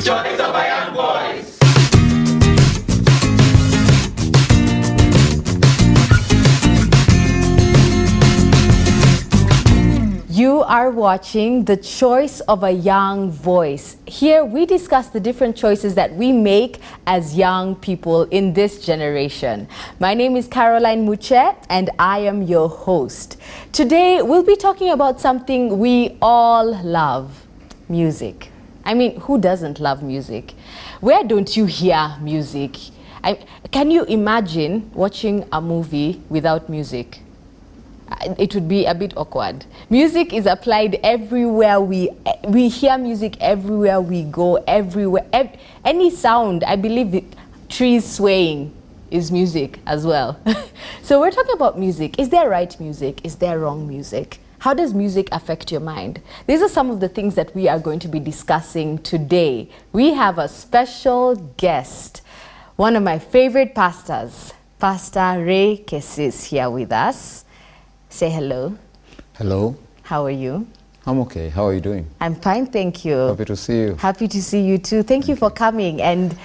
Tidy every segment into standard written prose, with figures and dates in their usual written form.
Choice of a young voice. You are watching The Choice of a Young Voice. Here we discuss the different choices that we make as young people in this generation. My name is Caroline Muche and I am your host. Today we'll be talking about something we all love, music. I mean, who doesn't love music? Where don't you hear music? Can you imagine watching a movie without music? It would be a bit awkward. Music is applied everywhere. We hear music everywhere we go, everywhere. Any sound, I believe the trees swaying is music as well. So we're talking about music. Is there right music? Is there wrong music? How does music affect your mind? These are some of the things that we are going to be discussing today. We have a special guest, one of my favorite pastors, Pastor Ray Kesis, here with us. Say hello. Hello. How are you? I'm okay. How are you doing? I'm fine, thank you. Happy to see you. Happy to see you too. Thank you for coming and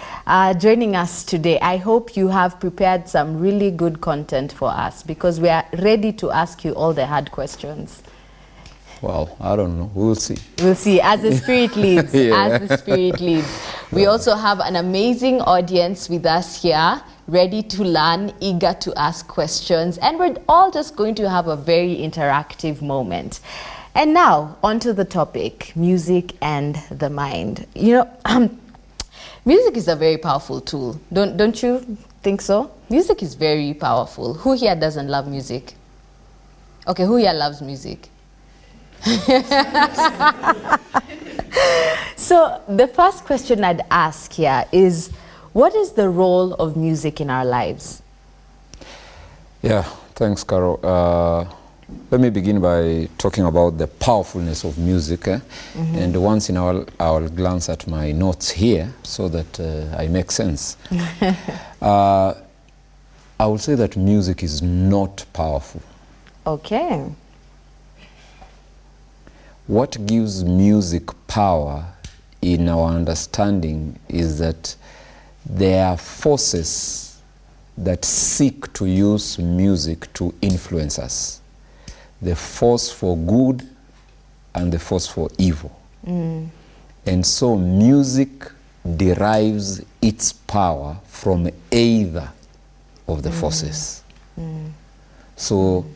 joining us today. I hope you have prepared some really good content for us because we are ready to ask you all the hard questions. Well, I don't know. We'll see. We'll see as the Spirit leads. Yeah. As the Spirit leads. We also have an amazing audience with us here, ready to learn, eager to ask questions, and we're all just going to have a very interactive moment. And now, onto the topic, music and the mind. You know, music is a very powerful tool. Don't you think so? Music is very powerful. Who here doesn't love music? Okay, who here loves music? So the first question I'd ask here is, what is the role of music in our lives? Yeah, thanks, Carol. Let me begin by talking about the powerfulness of music. And once in a while, I'll glance at my notes here so that I make sense. I would say that music is not powerful. Okay. What gives music power in our understanding is that there are forces that seek to use music to influence us. The force for good and the force for evil. And so music derives its power from either of the forces. So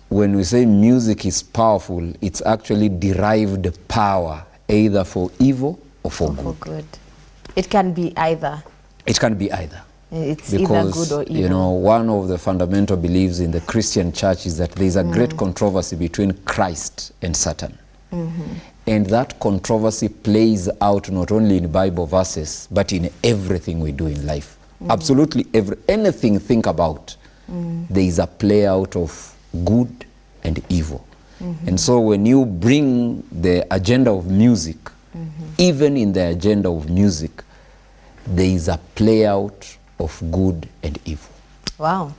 when we say music is powerful, it's actually derived power either for evil or for good. Good. It can be either. It can be either. It's Because, either good or evil. you know, one of the fundamental beliefs in the Christian church is that there is a great controversy between Christ and Satan. And that controversy plays out not only in Bible verses, but in everything we do in life. Absolutely anything think about, there is a play out of good and evil. And so when you bring the agenda of music, even in the agenda of music, there is a play out of good and evil. Wow.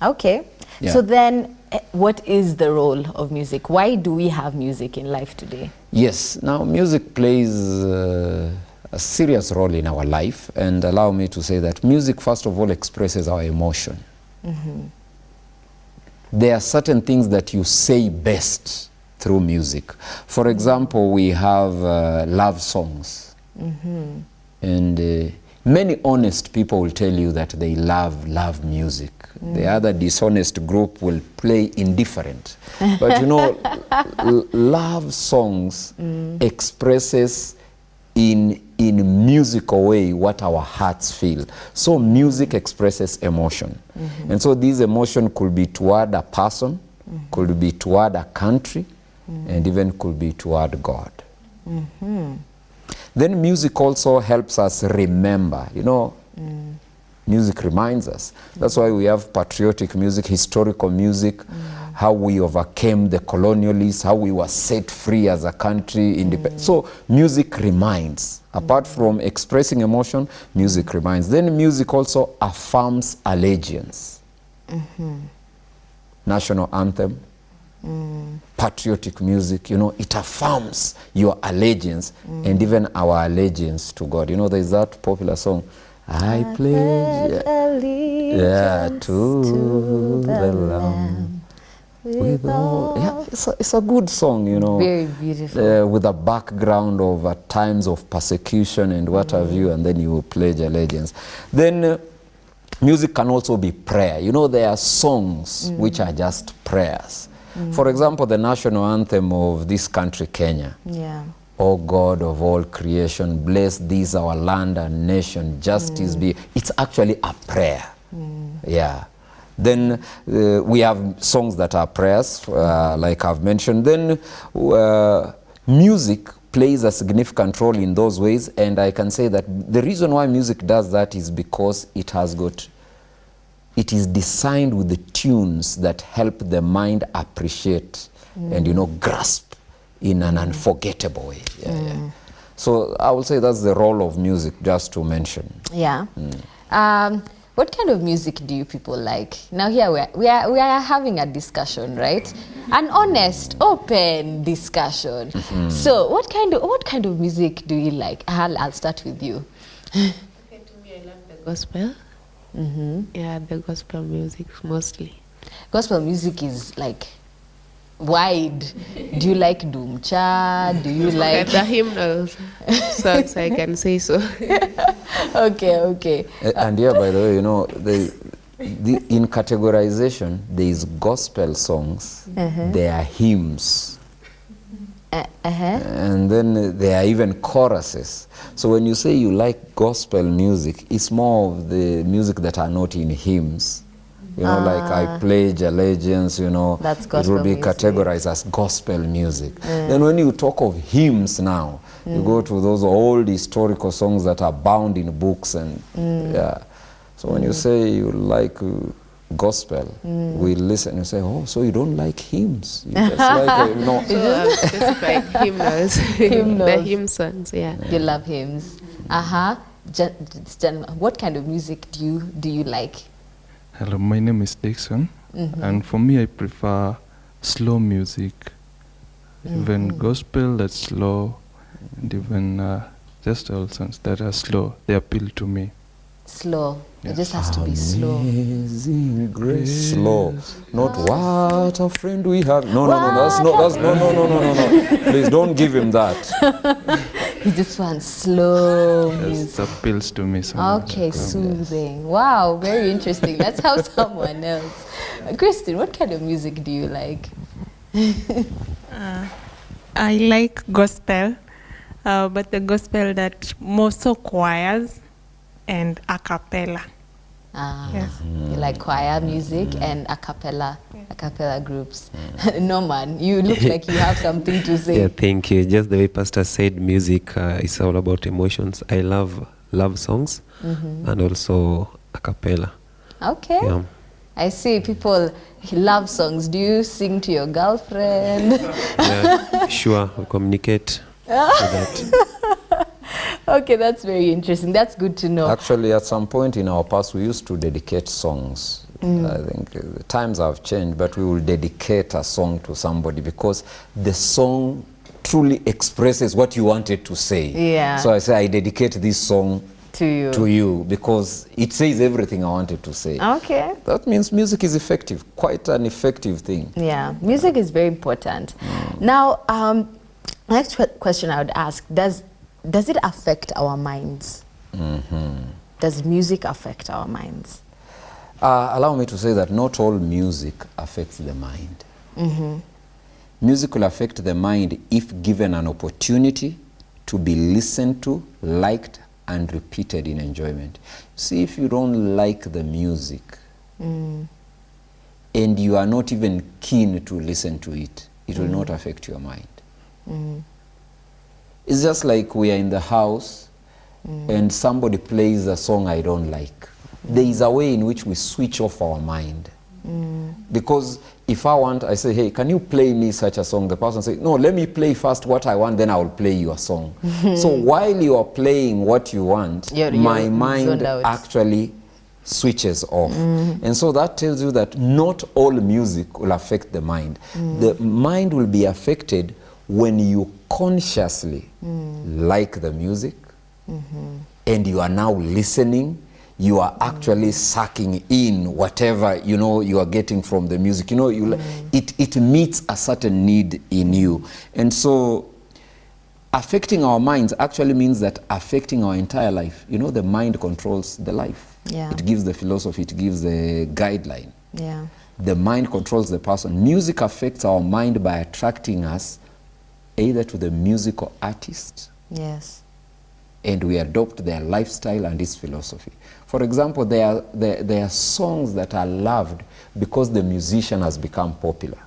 Okay. Yeah. So then, what is the role of music? Why do we have music in life today? Yes, now music plays a serious role in our life, and allow me to say that music first of all expresses our emotion. There are certain things that you say best through music. For example, we have love songs. And many honest people will tell you that they love music. The other dishonest group will play indifferent. But you know, love songs expresses in musical way what our hearts feel. So music expresses emotion. And so this emotion could be toward a person, could be toward a country, and even could be toward God. Then music also helps us remember, you know, music reminds us. That's why we have patriotic music, historical music, how we overcame the colonialists, how we were set free as a country, independent. So music reminds. Apart from expressing emotion, music reminds. Then music also affirms allegiance. National anthem, patriotic music, you know, it affirms your allegiance and even our allegiance to God. You know, there's that popular song, I pledge allegiance to the Lamb. With all, yeah, it's a good song, you know. Very beautiful. With a background of times of persecution and what have you, and then you pledge allegiance. Then music can also be prayer. You know, there are songs which are just prayers. For example, the national anthem of this country, Kenya. Yeah. O God of all creation, bless this our land and nation, justice be. It's actually a prayer. Yeah. Then we have songs that are prayers, like I've mentioned. Then music plays a significant role in those ways, and I can say that the reason why music does that is because it is designed with the tunes that help the mind appreciate and, you know, grasp in an unforgettable way. Yeah. So I will say that's the role of music, just to mention. Yeah. What kind of music do you people like? Now here we are having a discussion, right? An honest, open discussion. So what kind of music do you like? I'll start with you. Okay, to me, I love the gospel. Yeah, the gospel music mostly. Gospel music is like wide. Do you like Doomcha? Do you like The hymnal songs, I can say so. Okay. And yeah, by the way, you know, in categorization, there is gospel songs, there are hymns, and then there are even choruses. So when you say you like gospel music, it's more of the music that are not in hymns. You know, like I pledge allegiance, you know, That's it will be gospel music. categorized as gospel music. Then when you talk of hymns now, you go to those old historical songs that are bound in books and yeah. So when you say you like gospel, we listen and say, oh, so you don't like hymns? You just like, no. So specific hymnals, the hymn songs, yeah. You love hymns. What kind of music do you like? Hello, my name is Dixon, and for me I prefer slow music, even gospel that's slow, and even just all songs that are slow, they appeal to me. Slow. Yeah. It just has to be slow. Amazing grace. Slow. Not what a friend we have. No. Please don't give him that. He just wants slow Yes, music. it appeals to me so much. Okay, soothing. Wow, very interesting. Let's have someone else. Kristen, what kind of music do you like? I like gospel, but the gospel that more so choirs and a cappella. Yes. You like choir music and a cappella groups. Norman, you look like you have something to say. Yeah, thank you. Just the way Pastor said, music is all about emotions. I love love songs and also a cappella. Okay. Yeah. I see people love songs. Do you sing to your girlfriend? Yeah, sure, we communicate with that. Okay, that's very interesting. That's good to know. Actually, at some point in our past, we used to dedicate songs. I think the times have changed, but we will dedicate a song to somebody because the song truly expresses what you wanted to say. Yeah. So I say, I dedicate this song To you. because it says everything I wanted to say. Okay. That means music is effective, quite an effective thing. Yeah, music is very important. Now, next question I would ask, does it affect our minds? Does music affect our minds? Allow me to say that not all music affects the mind. Music will affect the mind if given an opportunity to be listened to, liked, and repeated in enjoyment. See, if you don't like the music and you are not even keen to listen to it, it will not affect your mind. It's just like we are in the house and somebody plays a song I don't like. There is a way in which we switch off our mind. Because if I say, hey, can you play me such a song? The person says, no, let me play first what I want, then I will play your song. So while you are playing what you want, You're my zoned mind out. actually switches off. And so that tells you that not all music will affect the mind. The mind will be affected when you consciously like the music, and you are now listening. You are actually sucking in whatever you are getting from the music. It meets a certain need in you. And so affecting our minds actually means that affecting our entire life. The mind controls the life. Yeah. It gives the philosophy, it gives the guideline. Yeah. The mind controls the person. Music affects our mind by attracting us either to the musical artist, Yes. and we adopt their lifestyle and its philosophy. For example, there are songs that are loved because the musician has become popular.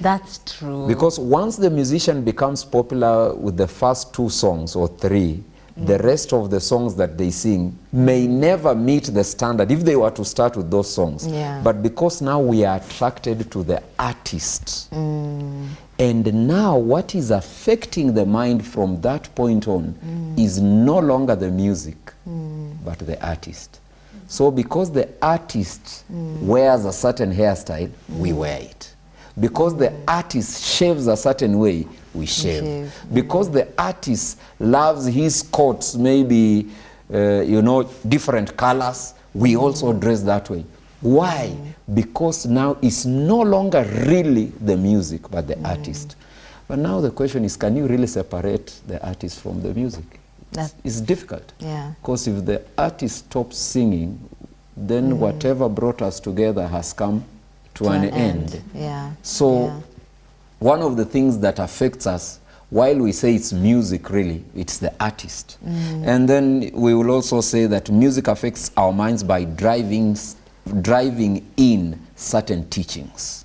That's true. Because once the musician becomes popular with the first 2 songs or 3, the rest of the songs that they sing may never meet the standard if they were to start with those songs. Yeah. But because now we are attracted to the artist, and now what is affecting the mind from that point on is no longer the music, but the artist. So because the artist wears a certain hairstyle, we wear it. Because the artist shaves a certain way, we shave. Because the artist loves his coats, maybe, different colors, we also dress that way. Why? Because now it's no longer really the music, but the artist. But now the question is, can you really separate the artist from the music? It's difficult. Yeah. Because if the artist stops singing, then whatever brought us together has come to an end. Yeah. So one of the things that affects us, while we say it's music, really, it's the artist. And then we will also say that music affects our minds by driving in certain teachings.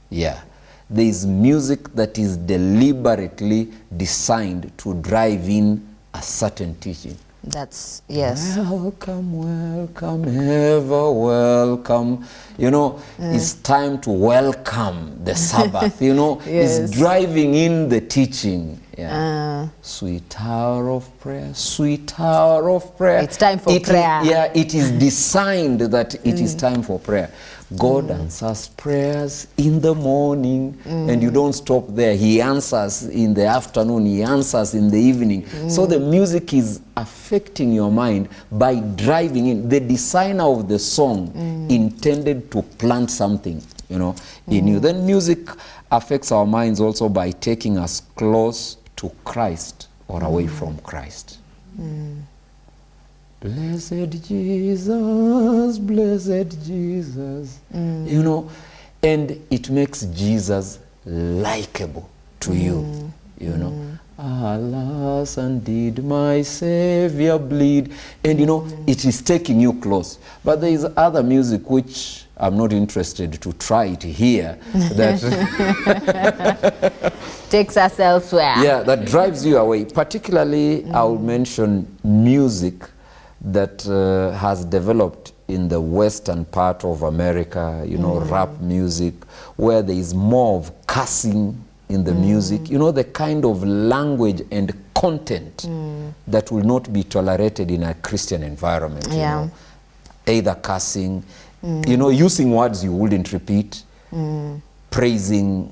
Yeah. There is music that is deliberately designed to drive in a certain teaching. That's, yes. Welcome, welcome, ever welcome. It's time to welcome the Sabbath. Yes. It's driving in the teaching. Yeah. Sweet hour of prayer, sweet hour of prayer. It's time for prayer. Yeah, it is designed that it is time for prayer. God answers prayers in the morning, and you don't stop there. He answers in the afternoon, he answers in the evening. So the music is affecting your mind by driving in. The designer of the song intended to plant something, in you. Then music affects our minds also by taking us close to Christ or away from Christ. Blessed Jesus, blessed Jesus. And it makes Jesus likable to you, Alas, and did my Savior bleed? And it is taking you close. But there is other music which I'm not interested to try it here, that takes us elsewhere. Yeah, that drives you away. Particularly, I will mention music that has developed in the western part of America, rap music, where there is more of cussing in the music, the kind of language and content that will not be tolerated in a Christian environment. Either cussing, using words you wouldn't repeat, praising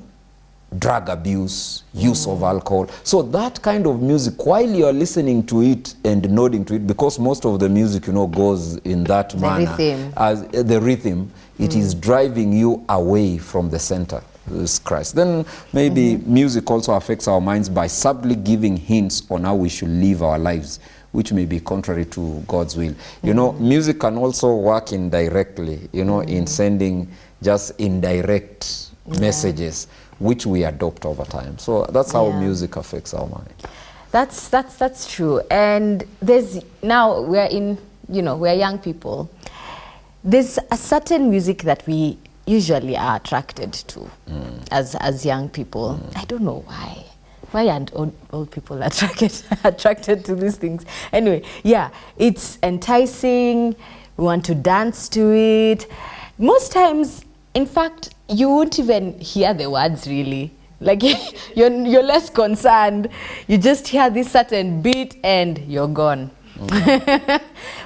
drug abuse, use of alcohol. So that kind of music, while you are listening to it and nodding to it, because most of the music, goes in that manner, rhythm. As the rhythm, it is driving you away from the center, is Christ. Then maybe music also affects our minds by subtly giving hints on how we should live our lives, which may be contrary to God's will. Music can also work indirectly, in sending just indirect messages, which we adopt over time. So that's how music affects our mind. That's true. And now we're young people. There's a certain music that we usually are attracted to as young people. I don't know why. Why aren't old people attracted to these things? Anyway, it's enticing. We want to dance to it. Most times, in fact, you won't even hear the words really. Like you're less concerned. You just hear this certain beat and you're gone.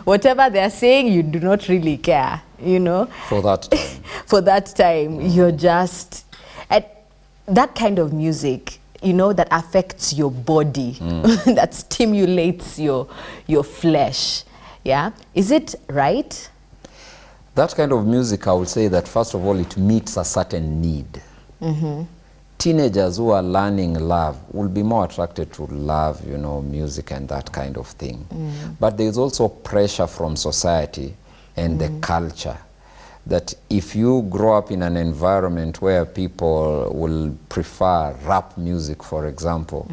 Whatever they're saying, you do not really care, you know. For that time. For that time, you're just at that kind of music, you know, that affects your body, that stimulates your flesh. Yeah, is it right? That kind of music, I would say that first of all, it meets a certain need. Teenagers who are learning love will be more attracted to love, you know, music and that kind of thing. But there's also pressure from society and the culture that if you grow up in an environment where people will prefer rap music, for example,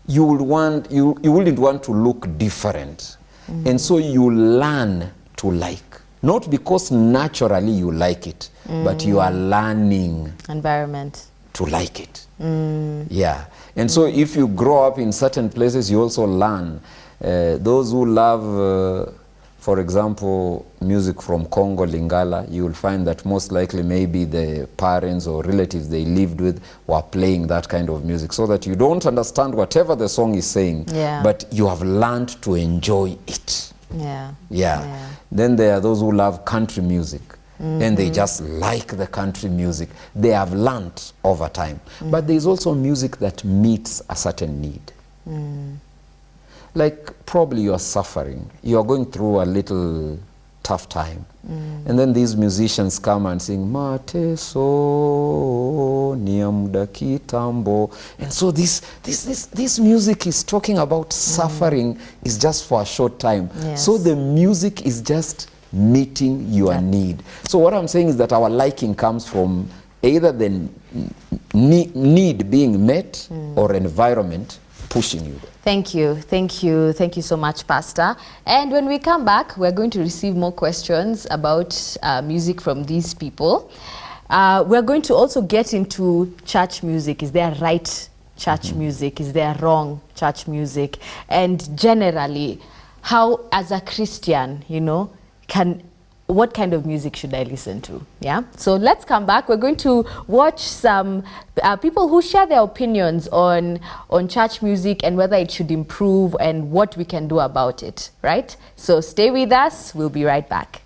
you wouldn't want to look different. And so you learn to like. Not because naturally you like it, but you are learning Environment. to like it. Yeah. And so if you grow up in certain places, you also learn. Those who love, for example, music from Congo, Lingala, you will find that most likely maybe the parents or relatives they lived with were playing that kind of music, so that you don't understand whatever the song is saying, but you have learned to enjoy it. Yeah. Then there are those who love country music. And they just like the country music. They have learned over time. But there's also music that meets a certain need. Like probably you are suffering. You are going through a little tough time. And then these musicians come and sing, Mateso niamda kitambo. And so this music is talking about suffering is just for a short time. So the music is just meeting your need. So what I'm saying is that our liking comes from either the need being met or environment pushing you. Thank you so much, Pastor. And when we come back, we're going to receive more questions about music from these people. We're going to also get into church music. Is there right church music? Is there wrong church music? And generally, how as a Christian, you know, what kind of music should I listen to? Yeah. So let's come back. We're going to watch some people who share their opinions on church music and whether it should improve and what we can do about it. Right. So stay with us. We'll be right back.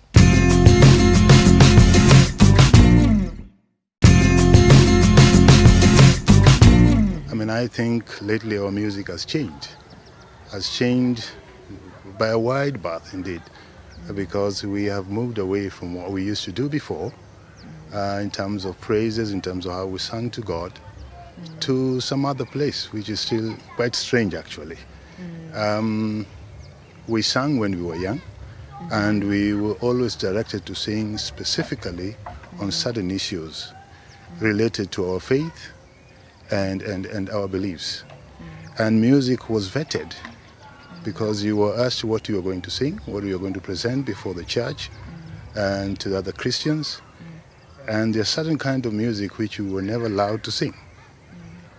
I mean, I think lately our music has changed by a wide berth indeed. Because we have moved away from what we used to do before in terms of praises, in terms of how we sang to God, to some other place, which is still quite strange actually. We sang when we were young, and we were always directed to sing specifically on certain issues related to our faith and our beliefs. And music was vetted, because you were asked what you were going to sing, what you were going to present before the church and to the other Christians. And there's certain kind of music which we were never allowed to sing.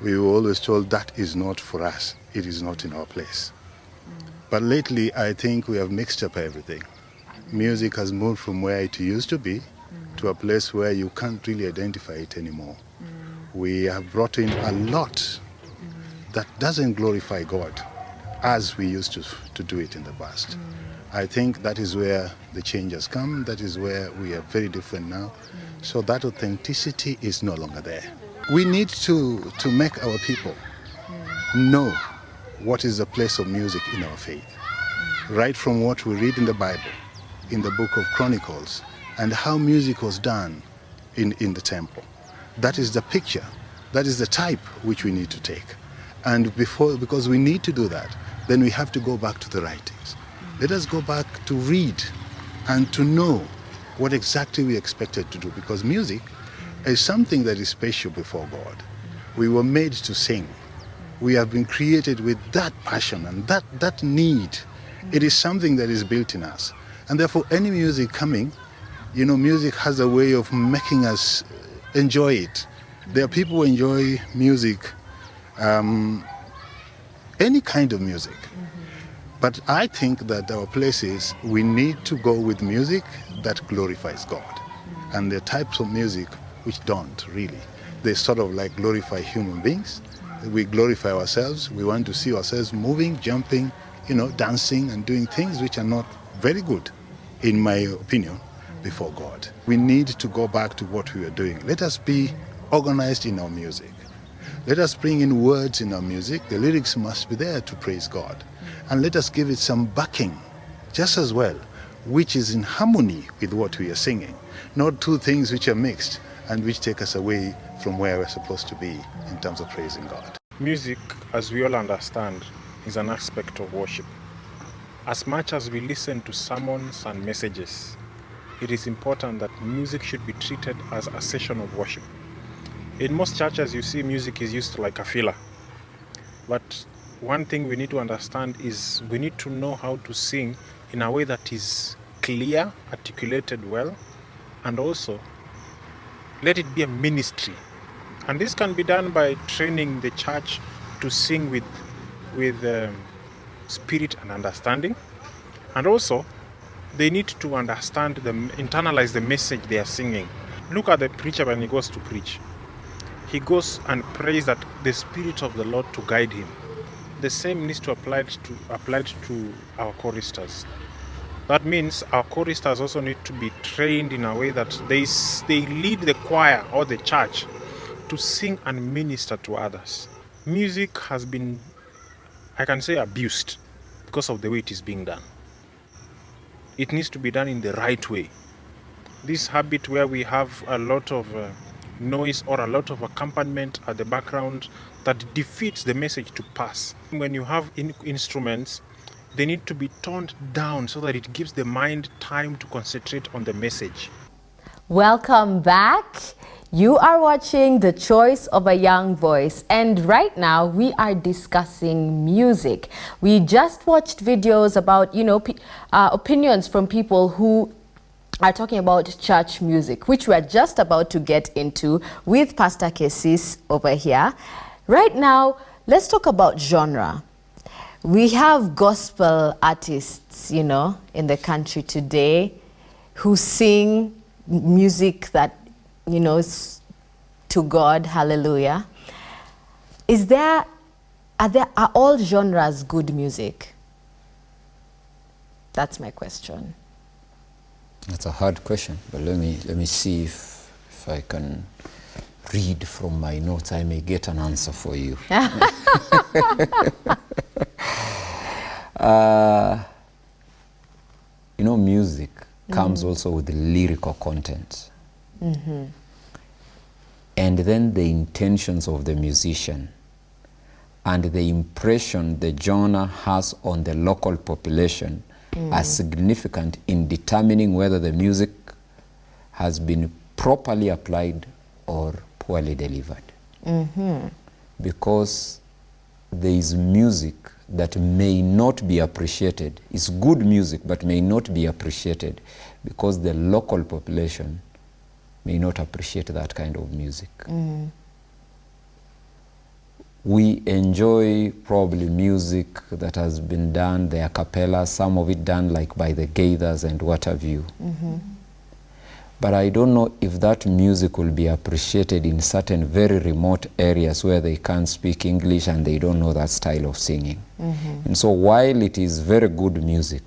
We were always told that is not for us, it is not in our place. But lately, I think we have mixed up everything. Music has moved from where it used to be to a place where you can't really identify it anymore. We have brought in a lot that doesn't glorify God as we used to do it in the past. I think that is where the change has come. That is where we are very different now. So that authenticity is no longer there. We need to make our people know what is the place of music in our faith. Right from what we read in the Bible, in the book of Chronicles, and how music was done in the temple. That is the picture. That is the type which we need to take. And because we need to do that, then we have to go back to the writings. Let us go back to read and to know what exactly we expected to do, because music is something that is special before God. We were made to sing. We have been created with that passion and that need. It is something that is built in us. And therefore, any music coming, you know, music has a way of making us enjoy it. There are people who enjoy music, any kind of music. But I think that our place is we need to go with music that glorifies God. And there are types of music which don't really. They sort of like glorify human beings. We glorify ourselves. We want to see ourselves moving, jumping, dancing and doing things which are not very good, in my opinion, before God. We need to go back to what we were doing. Let us be organized in our music. Let us bring in words in our music. The lyrics must be there to praise God. And let us give it some backing, just as well, which is in harmony with what we are singing. Not two things which are mixed and which take us away from where we're supposed to be in terms of praising God. Music, as we all understand, is an aspect of worship. As much as we listen to sermons and messages, it is important that music should be treated as a session of worship. In most churches, you see music is used like a filler. But one thing we need to understand is we need to know how to sing in a way that is clear, articulated well, and also let it be a ministry. And this can be done by training the church to sing with spirit and understanding. And also, they need to internalize the message they are singing. Look at the preacher when he goes to preach. He goes and prays that the Spirit of the Lord to guide him. The same needs to apply to our choristers. That means our choristers also need to be trained in a way that they lead the choir or the church to sing and minister to others. Music has been, I can say, abused because of the way it is being done. It needs to be done in the right way. This habit where we have a lot of noise or a lot of accompaniment at the background that defeats the message to pass. When you have instruments, they need to be toned down so that it gives the mind time to concentrate on the message. Welcome back. You are watching The Choice of a Young Voice, and right now we are discussing music. We just watched videos about, opinions from people who are talking about church music, which we are just about to get into with Pastor Kesis over here. Right now, let's talk about genre. We have gospel artists, in the country today who sing music that, is to God, hallelujah. Are all genres good music? That's my question. That's a hard question, but let me see if I can read from my notes. I may get an answer for you. Music comes also with lyrical content. Mm-hmm. And then the intentions of the musician and the impression the genre has on the local population are significant in determining whether the music has been properly applied or poorly delivered. Mm-hmm. Because there is music that may not be appreciated. It's good music, but may not be appreciated because the local population may not appreciate that kind of music. Mm. We enjoy probably music that has been done, the a cappella, some of it done like by the gaithers and what have you. Mm-hmm. But I don't know if that music will be appreciated in certain very remote areas where they can't speak English and they don't know that style of singing. Mm-hmm. And so while it is very good music,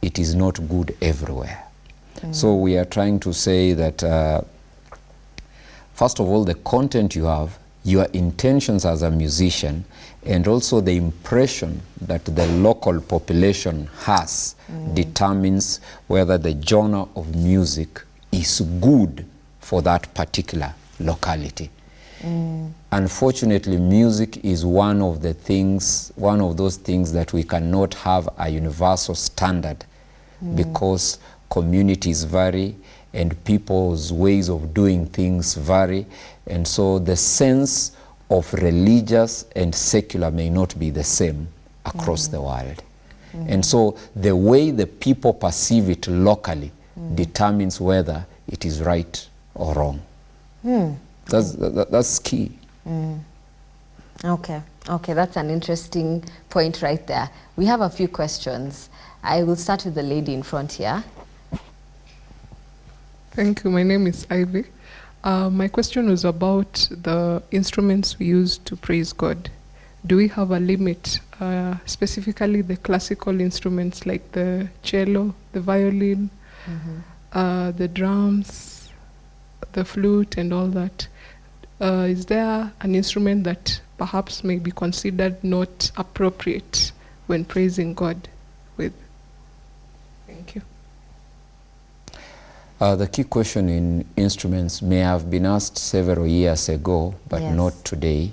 it is not good everywhere. So we are trying to say that, first of all, the content you have, your intentions as a musician, and also the impression that the local population has determines whether the genre of music is good for that particular locality. Unfortunately, music is one of those things that we cannot have a universal standard because communities vary and people's ways of doing things vary, and so the sense of religious and secular may not be the same across the world. And so the way the people perceive it locally determines whether it is right or wrong. That's key. Okay, that's an interesting point right there. We have a few questions. I will start with the lady in front here. Thank you. My name is Ivy. My question was about the instruments we use to praise God. do we have a limit, specifically the classical instruments like the cello, the violin, the drums, the flute and all that? Is there an instrument that perhaps may be considered not appropriate when praising God with? Thank you. The key question in instruments may have been asked several years ago, but Yes. not today.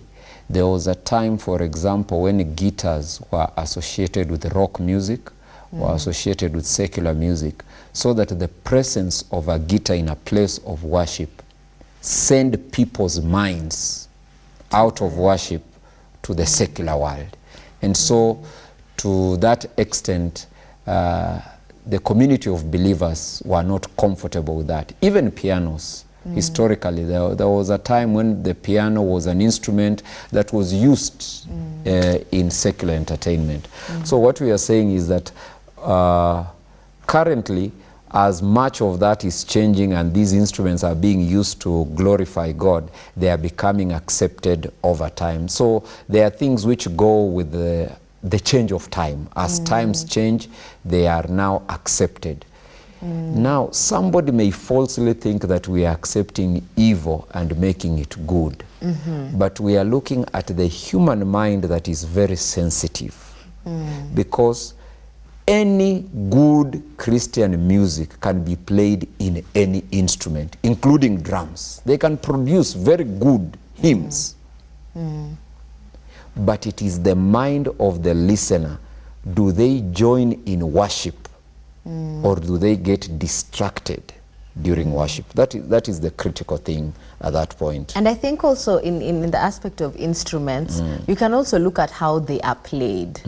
There was a time, for example, when guitars were associated with rock music, were associated with secular music, so that the presence of a guitar in a place of worship send people's minds out of worship to the secular world. And so, to that extent, the community of believers were not comfortable with that. Even pianos, historically, there was a time when the piano was an instrument that was used in secular entertainment. So what we are saying is that currently, as much of that is changing and these instruments are being used to glorify God, they are becoming accepted over time. So there are things which go with the change of time. As times change, they are now accepted. Now, somebody may falsely think that we are accepting evil and making it good. But we are looking at the human mind that is very sensitive. Because any good Christian music can be played in any instrument, including drums. They can produce very good hymns. But it is the mind of the listener. Do they join in worship or do they get distracted during worship? That is the critical thing at that point. And I think also in the aspect of instruments, you can also look at how they are played,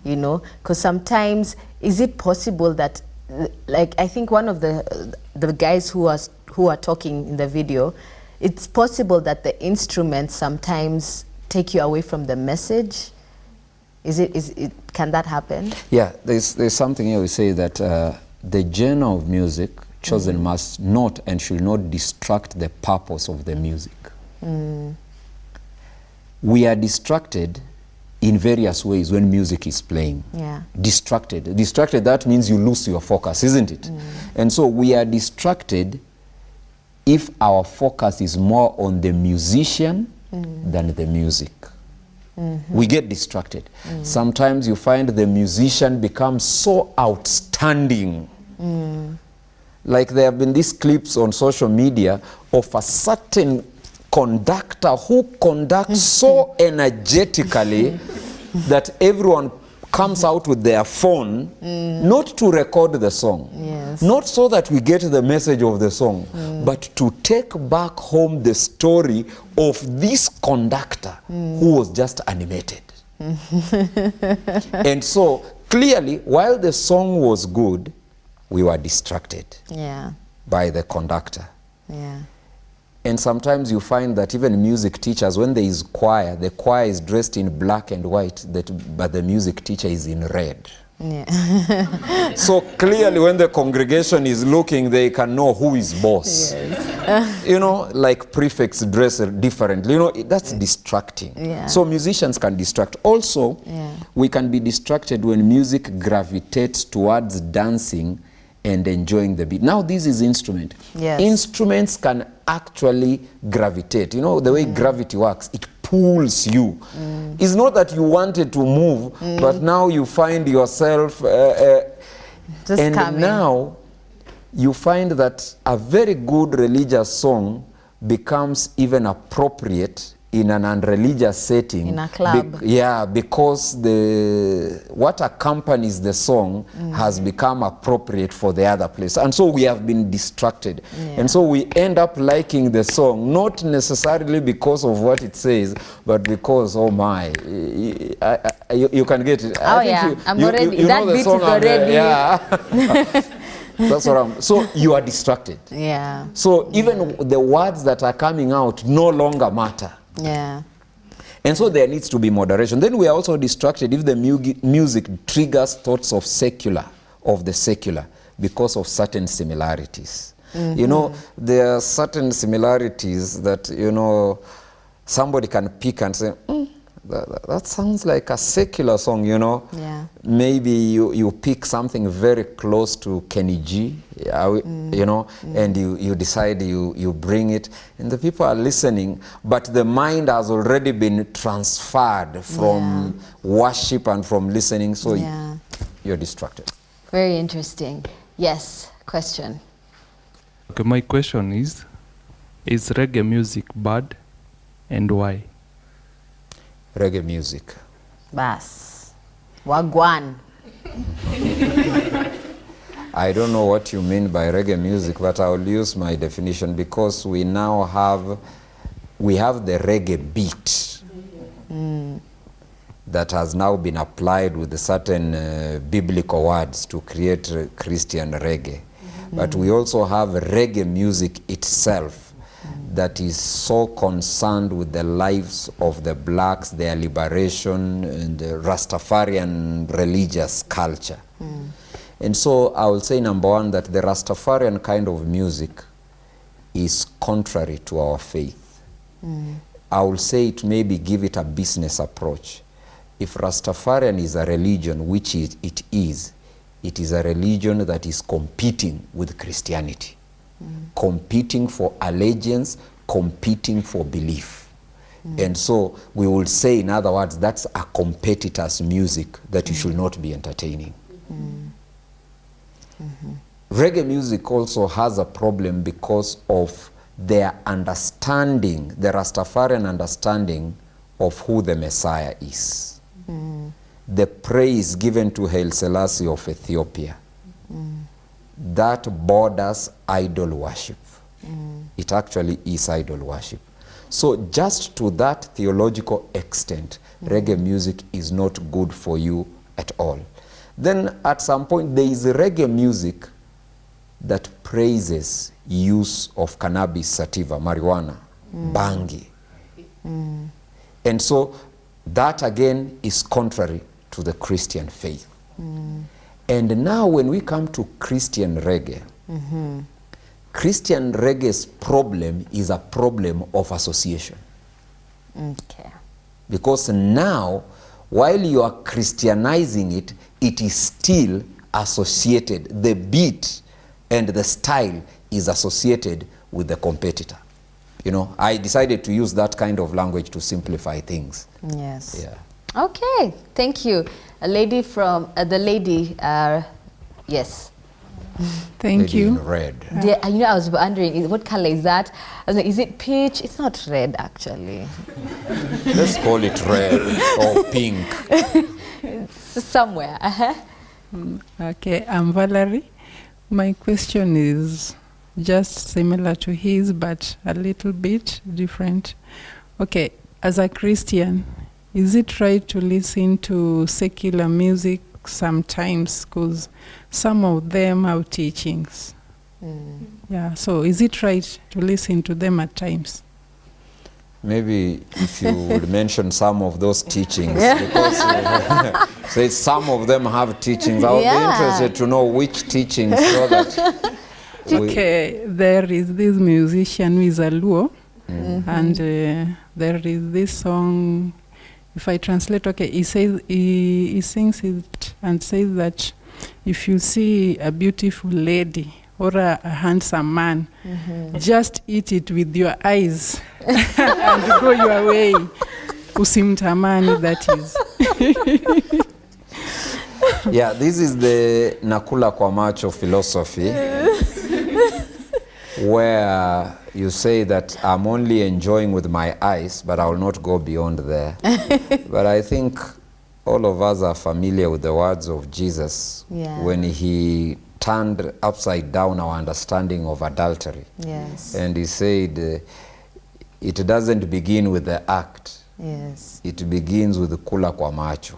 you know, because sometimes, is it possible that, like, I think one of the guys who are talking in the video, it's possible that the instruments sometimes take you away from the message. Can that happen? Yeah, there's something here we say that the genre of music chosen must not and should not distract the purpose of the music. We are distracted in various ways when music is playing. Yeah. Distracted, that means you lose your focus, isn't it? And so we are distracted if our focus is more on the musician than the music. We get distracted. Sometimes you find the musician becomes so outstanding. Like there have been these clips on social media of a certain conductor who conducts so energetically that everyone comes out with their phone, not to record the song, not so that we get the message of the song, but to take back home the story of this conductor who was just animated. And so clearly, while the song was good, we were distracted by the conductor. And sometimes you find that even music teachers, when there is choir, the choir is dressed in black and white, but the music teacher is in red. So clearly when the congregation is looking, they can know who is boss. You know, like prefects dress differently. You know, that's distracting. So musicians can distract. Also, we can be distracted when music gravitates towards dancing and enjoying the beat. Now this is instrument. Instruments can actually gravitate. You know, the way gravity works, it pulls you. It's not that you wanted to move, but now you find yourself and coming. Now you find that a very good religious song becomes even appropriate in an unreligious setting. In a club. Because what accompanies the song has become appropriate for the other place. And so we have been distracted. And so we end up liking the song, not necessarily because of what it says, but because, oh my, you can get it. I'm already, you that beat is already. That's what so you are distracted. So even the words that are coming out no longer matter. And so there needs to be moderation. Then we are also distracted if the music triggers thoughts of the secular because of certain similarities. You know, there are certain similarities that, you know, somebody can pick and say, that sounds like a secular song, you know. Yeah. Maybe you pick something very close to Kenny G, you know, and you decide you bring it, and the people are listening, but the mind has already been transferred from worship and from listening, so you're distracted. Very interesting. Yes, question. Okay, my question is reggae music bad and why? Reggae music. Bas. Wagwan. I don't know what you mean by reggae music, but I'll use my definition, because we now have the reggae beat that has now been applied with certain biblical words to create Christian reggae. But we also have reggae music itself that is so concerned with the lives of the blacks, their liberation, and the Rastafarian religious culture. And so I will say, number one, that the Rastafarian kind of music is contrary to our faith. I will say it maybe give it a business approach. If Rastafarian is a religion, which it is a religion that is competing with Christianity. Competing for allegiance, competing for belief. And so we will say, in other words, that's a competitor's music that you should not be entertaining. Reggae music also has a problem because of their understanding, the Rastafarian understanding of who the Messiah is. The praise given to Haile Selassie of Ethiopia, that borders idol worship. It actually is idol worship. So just to that theological extent, reggae music is not good for you at all. Then at some point there is reggae music that praises use of cannabis sativa, marijuana, bangi. And so that again is contrary to the Christian faith. And now when we come to Christian reggae, Christian reggae's problem is a problem of association. Okay. Because now, while you are Christianizing it, it is still associated. The beat and the style is associated with the competitor. You know, I decided to use that kind of language to simplify things. Yes. Yeah. Okay, thank you. A lady from, the lady, yes. Thank Lady you. in red. I was wondering, what color is that? I was like, is it peach? It's not red, actually. Let's call it red or pink. Somewhere. Okay, I'm Valerie. My question is just similar to his, but a little bit different. Okay, as a Christian, is it right to listen to secular music sometimes? Because some of them have teachings. Yeah, so is it right to listen to them at times? Maybe if you would mention some of those teachings, because say some of them have teachings. I would be interested to know which teachings, so that Okay, there is this musician who is a Luo, and there is this song, if I translate, okay, he says, he sings it and says that if you see a beautiful lady or a handsome man, just eat it with your eyes and go your way. Usimtamani, that is. yeah, this is the nakula kwa macho philosophy, where you say that I'm only enjoying with my eyes, but I will not go beyond there. But I think all of us are familiar with the words of Jesus when he turned upside down our understanding of adultery. Yes. And he said, it doesn't begin with the act. Yes. It begins with kula kwa macho.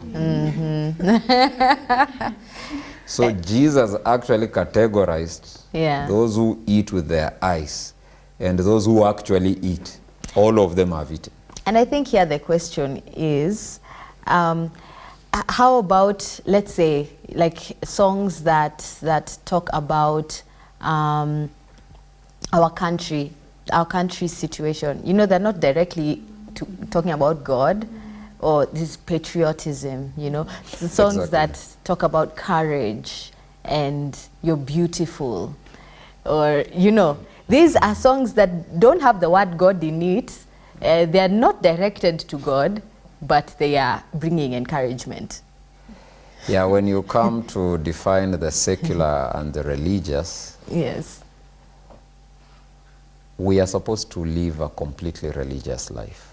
So Jesus actually categorized those who eat with their eyes and those who actually eat. All of them have eaten. And I think here the question is, how about, let's say, like songs that talk about our country's situation? You know, they're not directly talking about God, or this patriotism, you know, the songs Exactly. that talk about courage and you're beautiful, or, you know, these are songs that don't have the word God in it. They are not directed to God, but they are bringing encouragement. Yeah, when you come to define the secular and the religious, Yes. we are supposed to live a completely religious life.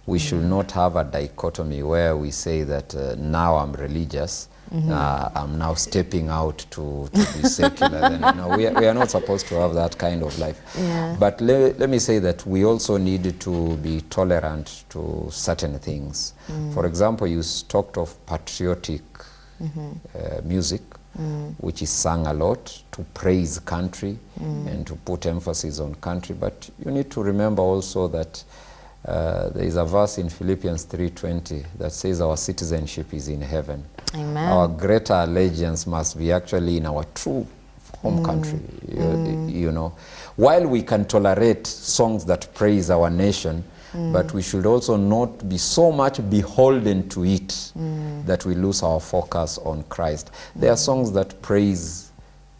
We should not have a dichotomy where we say that now I'm religious, I'm now stepping out to be secular. Then, no, we are not supposed to have that kind of life. Yeah. But let me say that we also need to be tolerant to certain things. For example, you talked of patriotic music, which is sung a lot to praise country and to put emphasis on country. But you need to remember also that there is a verse in Philippians 3:20 that says our citizenship is in heaven. Amen. Our greater allegiance must be actually in our true home country. You know, while we can tolerate songs that praise our nation, but we should also not be so much beholden to it that we lose our focus on Christ. There are songs that praise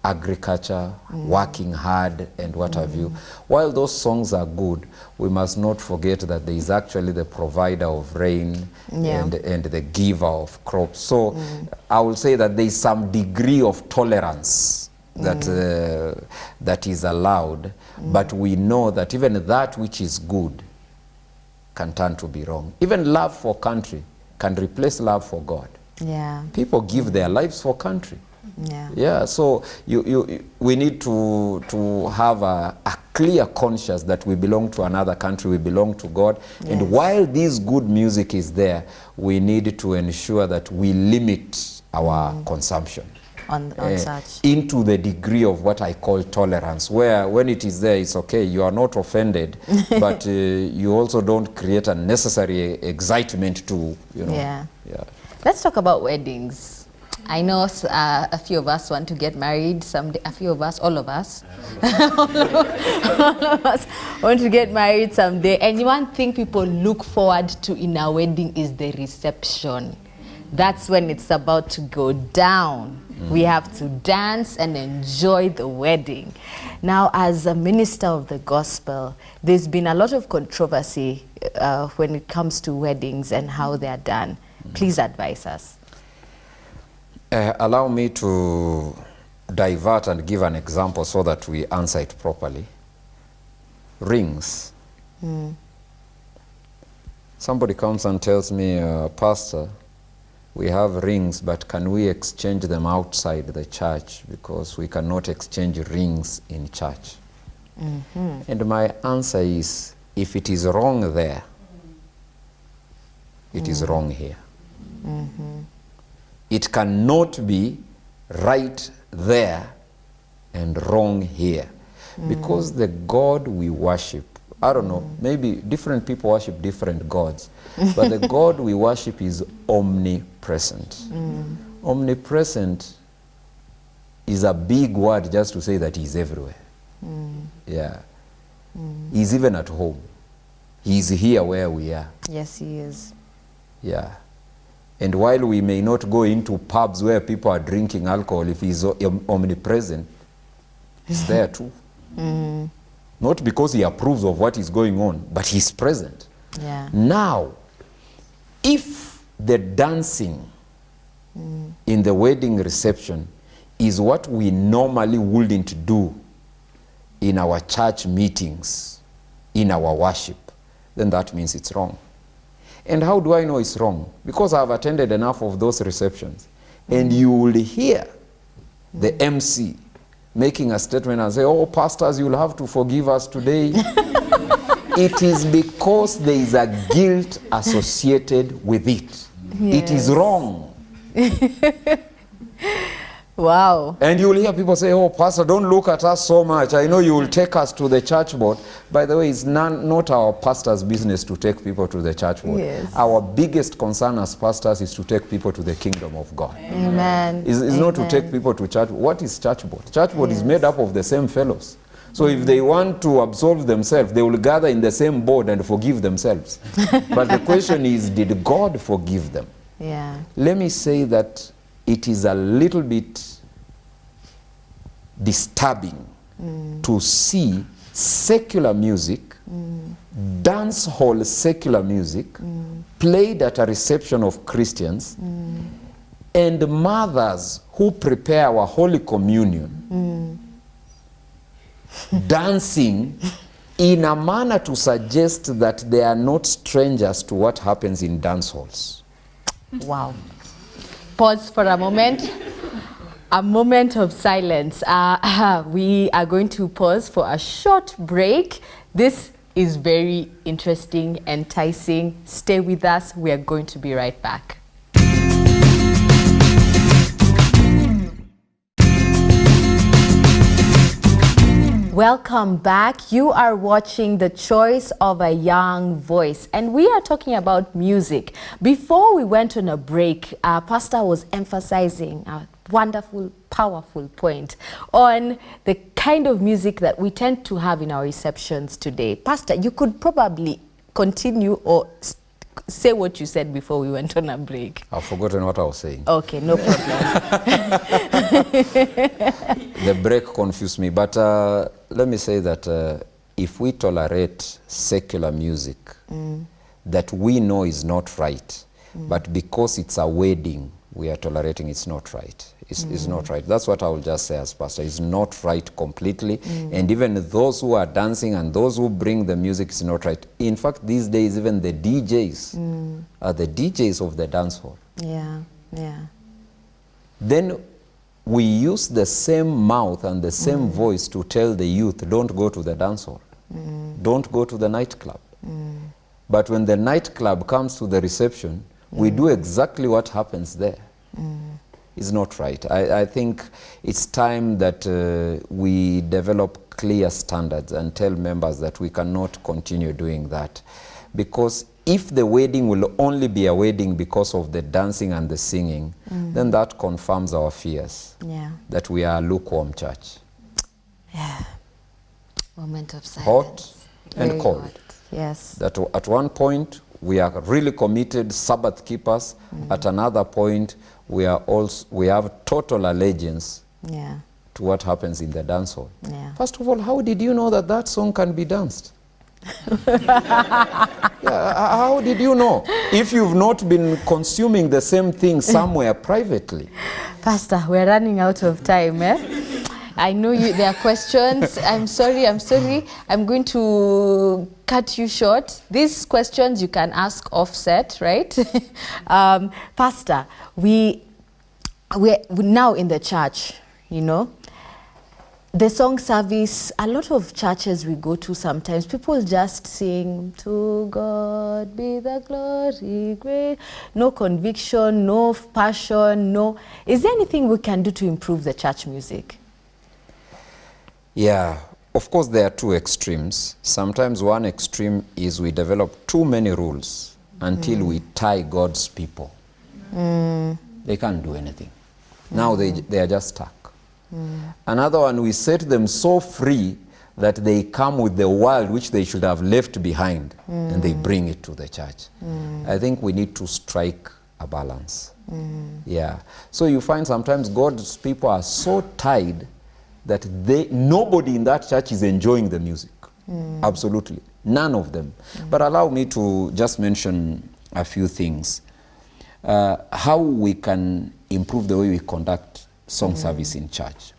agriculture, working hard, and what have you. While those songs are good, we must not forget that there is actually the provider of rain and the giver of crops. So I will say that there is some degree of tolerance that that is allowed, but we know that even that which is good can turn to be wrong. Even love for country can replace love for God. Yeah. People give their lives for country. Yeah. Yeah, so we need to have a clear conscience that we belong to another country, we belong to God. Yes. And while this good music is there, we need to ensure that we limit our consumption On such. into the degree of what I call tolerance, where when it is there, it's okay, you are not offended, but you also don't create unnecessary excitement to, you know. Yeah. Yeah. Let's talk about weddings. I know a few of us want to get married someday. A few of us, all of us. All of us want to get married someday. And one thing people look forward to in a wedding is the reception. That's when it's about to go down. We have to dance and enjoy the wedding. Now, as a minister of the gospel, there's been a lot of controversy when it comes to weddings and how they are done. Please advise us. Allow me to divert and give an example so that we answer it properly. Rings. Somebody comes and tells me, Pastor, we have rings, but can we exchange them outside the church because we cannot exchange rings in church? And my answer is, if it is wrong there, it is wrong here. It cannot be right there and wrong here. Because the God we worship, I don't know, maybe different people worship different gods, but the God we worship is omnipresent. Omnipresent is a big word just to say that he's everywhere. Yeah. He's even at home. He's here where we are. Yes, he is. Yeah. And while we may not go into pubs where people are drinking alcohol, if he's omnipresent, he's there too. Not because he approves of what is going on, but he's present. Yeah. Now, if the dancing in the wedding reception is what we normally wouldn't do in our church meetings, in our worship, then that means it's wrong. And how do I know it's wrong? Because I've attended enough of those receptions. And you will hear the MC making a statement and say, oh, pastors, you'll have to forgive us today. It is because there is a guilt associated with it. It is wrong. Wow. And you will hear people say, oh, pastor, don't look at us so much. I know you will take us to the church board. By the way, it's not our pastor's business to take people to the church board. Yes. Our biggest concern as pastors is to take people to the kingdom of God. Amen. It's not to take people to church. What is church board? Church board is made up of the same fellows. So if they want to absolve themselves, they will gather in the same board and forgive themselves. But the question is, did God forgive them? Yeah. Let me say that it is a little bit disturbing to see secular music, dance hall secular music, played at a reception of Christians, and mothers who prepare our Holy Communion dancing in a manner to suggest that they are not strangers to what happens in dance halls. Wow. Pause for a moment. A moment of silence. We are going to pause for a short break. This is very interesting, enticing. Stay with us. We are going to be right back. Welcome back. You are watching The Choice of a Young Voice, and we are talking about music. Before we went on a break, Pastor was emphasizing a wonderful, powerful point on the kind of music that we tend to have in our receptions today. Pastor, you could probably continue or say what you said before we went on a break. I've forgotten what I was saying. Okay, no problem. The break confused me, but let me say that if we tolerate secular music that we know is not right, but because it's a wedding, we are tolerating, it's not right. It's not right. That's what I will just say as pastor. It's not right completely. And even those who are dancing and those who bring the music, is not right. In fact, these days, even the DJs are the DJs of the dance hall. Yeah, yeah. Then we use the same mouth and the same voice to tell the youth, don't go to the dance hall. Don't go to the nightclub. But when the nightclub comes to the reception, we do exactly what happens there. It's not right. I think it's time that we develop clear standards and tell members that we cannot continue doing that. Because if the wedding will only be a wedding because of the dancing and the singing, then that confirms our fears that we are a lukewarm church. Yeah. Moment of silence. Hot and Very cold. hot. Yes. That at one point we are really committed Sabbath keepers. At another point we have total allegiance to what happens in the dance hall. Yeah. First of all, how did you know that that song can be danced? How did you know? If you've not been consuming the same thing somewhere privately. Pastor, we're running out of time. I know there are questions. I'm sorry. I'm going to cut you short. These questions you can ask offset, right? Pastor, we're now in the church, you know. The song service, a lot of churches we go to sometimes, people just sing, to God be the glory, great. No conviction, no passion, no. Is there anything we can do to improve the church music? Yeah, of course there are two extremes. Sometimes one extreme is we develop too many rules until we tie God's people. They can't do anything. Now they are just stuck. Another one, we set them so free that they come with the world which they should have left behind and they bring it to the church. I think we need to strike a balance. Yeah. So you find sometimes God's people are so tied that nobody in that church is enjoying the music. Absolutely. None of them. But allow me to just mention a few things. How we can improve the way we conduct song service in church.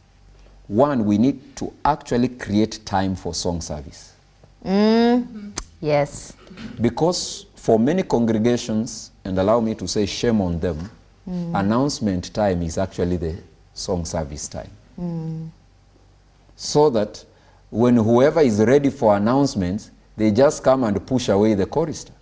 One, we need to actually create time for song service. Yes. Because for many congregations, and allow me to say shame on them, announcement time is actually the song service time. So that when whoever is ready for announcements, they just come and push away the chorister.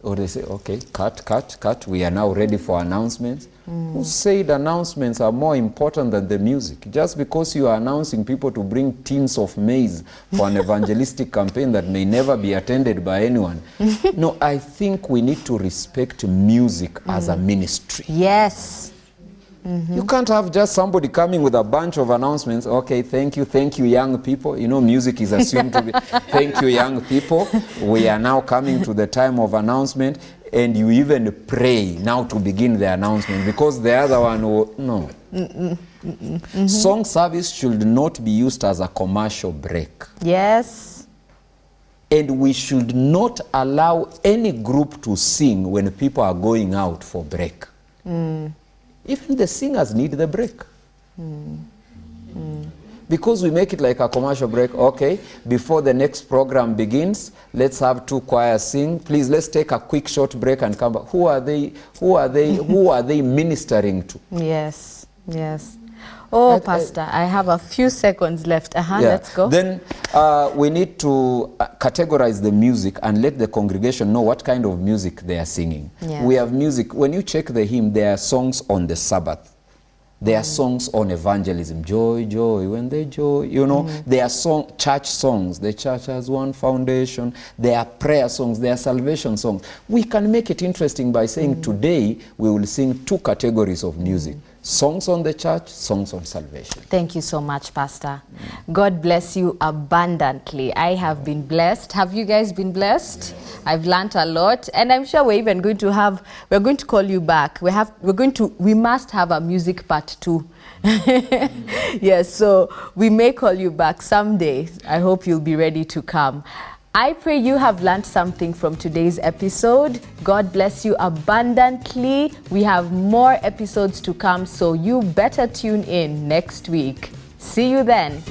Or they say, okay, cut, we are now ready for announcements. Who said announcements are more important than the music? Just because you are announcing people to bring tins of maize for an evangelistic campaign that may never be attended by anyone. No, I think we need to respect music as a ministry. Yes. You can't have just somebody coming with a bunch of announcements. Okay, thank you, young people. You know, music is assumed to be, thank you, young people. We are now coming to the time of announcement, and you even pray now to begin the announcement, because the other one will, no. Song service should not be used as a commercial break. Yes. And we should not allow any group to sing when people are going out for break. Even the singers need the break. Because we make it like a commercial break. Okay, before the next program begins, let's have 2 choirs sing. Please, let's take a quick short break and come back. Who are they ministering to? Yes, yes. Oh, Pastor, I have a few seconds left. Let's go. Then we need to categorize the music and let the congregation know what kind of music they are singing. Yes. We have music. When you check the hymn, there are songs on the Sabbath. There are songs on evangelism. Joy, joy, when they joy. You know, there are church songs. The church has one foundation. There are prayer songs. There are salvation songs. We can make it interesting by saying today we will sing 2 categories of music. Songs on the church, songs on salvation. Thank you so much, Pastor. God bless you abundantly. I have been blessed. Have you guys been blessed? I've learned a lot, and I'm sure we're even going to we're going to call you back. We must have a music part 2. Yes, so we may call you back someday. I hope you'll be ready to come. I pray you have learned something from today's episode. God bless you abundantly. We have more episodes to come, so you better tune in next week. See you then.